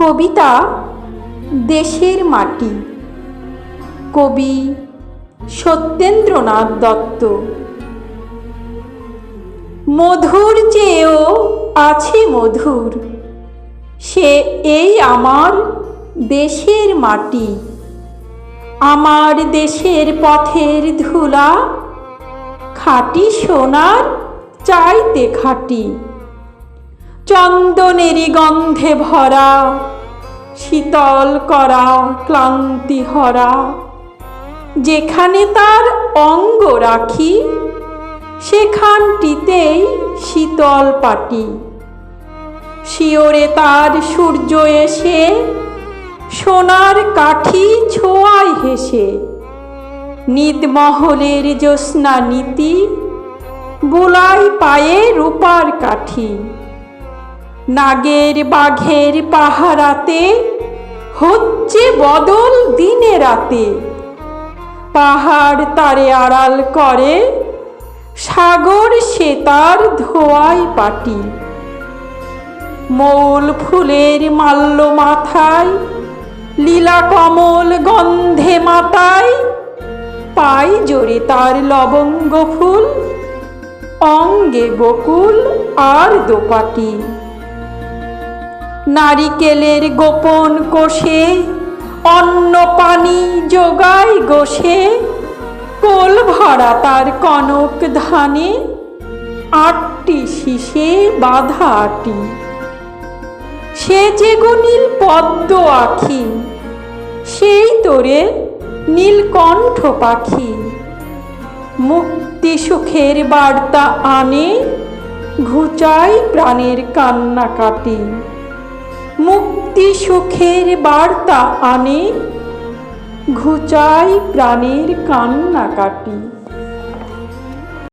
কবিতা দেশের মাটি। কবি সত্যেন্দ্রনাথ দত্ত। মধুর চেয়েও আছে মধুর, সে এই আমার দেশের মাটি। আমার দেশের পথের ধুলা খাঁটি সোনার চাইতে খাঁটি। চন্দনেরই গন্ধে ভরা, শীতল করা ক্লান্তি হরা। যেখানে তার অঙ্গ রাখি, সেখানটিতেই শীতল পাটি। শিওরে তার সূর্য এসে, সোনার কাঠি ছোঁয়ায় হেসে। নিদমহলের জ্যোৎস্না নীতি, বুলাই পায়ে রূপার কাঠি। নাগের বাঘের পাহারাতে, হচ্ছে বদল দিনে রাতে। পাহাড় তারে আড়াল করে, সাগর সে তার ধোয়ায় পাটি। মৌল ফুলের মাল্য মাথায়, লীলা কমল গন্ধে মাতায়। পাই জোরে তার লবঙ্গ ফুল, অঙ্গে বকুল আর দোপাটি। নারিকেলের গোপন কোষে, অন্ন পানি যোগায় গোষে। কোল ভরা তার কনক ধানে, আটটি শীষে বাঁধা আটি। সে যে গো নীল পদ্ম আখি, সেই তোরে নীলকণ্ঠ পাখি। মুক্তি সুখের বার্তা আনে, ঘুচাই প্রাণের কান্নাকাটি। মুক্তি সুখের বার্তা আনে, ঘুচাই প্রাণের কান্নাকাটি।